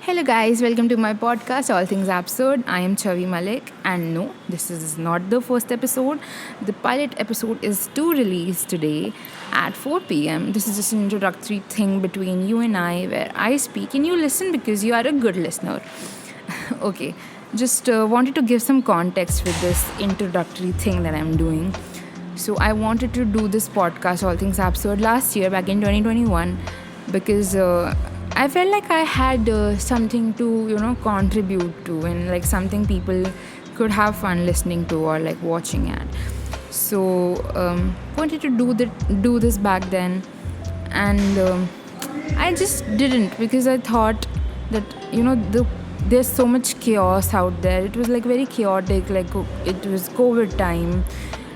Hello, guys, welcome to my podcast, All Things Absurd. I am Chhavi Malik, and no, this is not the first episode. The pilot episode is to release today at 4 pm. This is just an introductory thing between you and I where I speak and you listen because you are a good listener. Okay, just wanted to give some context with this introductory thing that I'm doing. So, I wanted to do this podcast, All Things Absurd, last year, back in 2021, because I felt like I had something to, contribute to, and like something people could have fun listening to or like watching at. So, wanted to do this back then, and I just didn't because I thought that there's so much chaos out there. It was like very chaotic, like it was COVID time,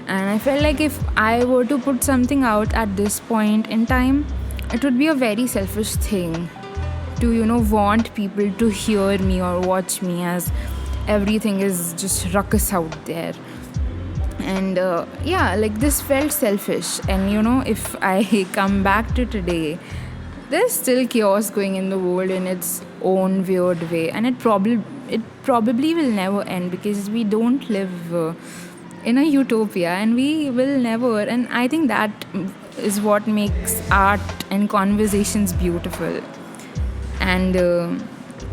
and I felt like if I were to put something out at this point in time, it would be a very selfish thing to want people to hear me or watch me, as everything is just ruckus out there. And like this felt selfish. And if I come back to today, there's still chaos going in the world in its own weird way, and it probably will never end because we don't live in a utopia, and we will never. And I think that is what makes art and conversations beautiful. And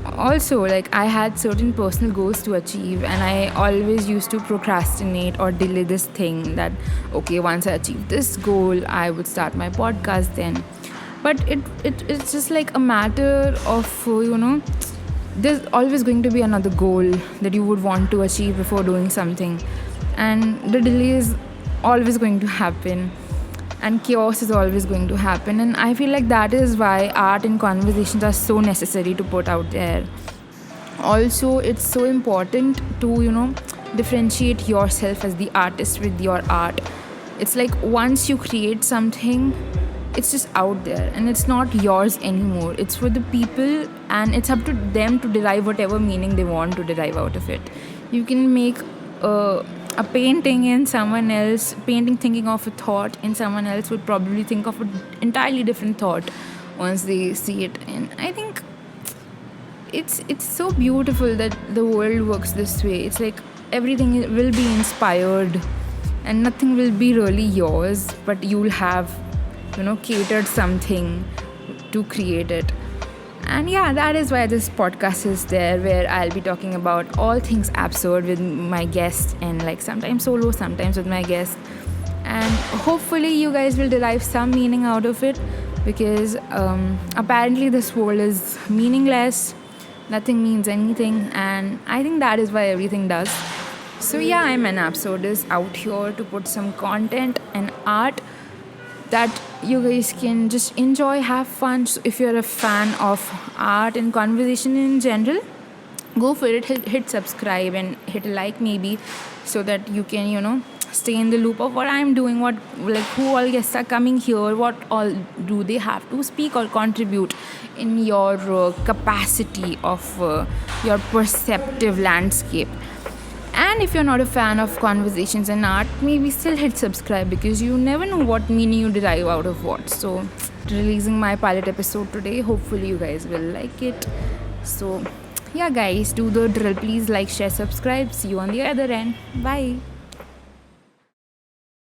also, like, I had certain personal goals to achieve, and I always used to procrastinate or delay this thing that, okay, once I achieve this goal, I would start my podcast then. But it's just like a matter of there's always going to be another goal that you would want to achieve before doing something, and the delay is always going to happen, and chaos is always going to happen. And I feel like that is why art and conversations are so necessary to put out there. Also, it's so important to differentiate yourself as the artist with your art. It's like once you create something, it's just out there and it's not yours anymore. It's for the people, and it's up to them to derive whatever meaning they want to derive out of it. You can make a painting in someone else, painting thinking of a thought, and someone else would probably think of an entirely different thought once they see it. And I think it's so beautiful that the world works this way. It's like everything will be inspired and nothing will be really yours, but you'll have catered something to create it. And yeah, that is why this podcast is there, where I'll be talking about all things absurd with my guests, and like sometimes solo, sometimes with my guests. And hopefully you guys will derive some meaning out of it, because apparently this world is meaningless. Nothing means anything, and I think that is why everything does. So yeah, I'm an absurdist out here to put some content and art that you guys can just enjoy, have fun. So if you're a fan of art and conversation in general, go for it. Hit subscribe and hit a like maybe, so that you can stay in the loop of what I'm doing, what, like, who all guests are coming here, what all do they have to speak or contribute in your capacity of your perceptive landscape. And if you're not a fan of conversations and art, maybe still hit subscribe, because you never know what meaning you derive out of what. So, releasing my pilot episode today. Hopefully you guys will like it. So, yeah, guys, do the drill. Please like, share, subscribe. See you on the other end. Bye.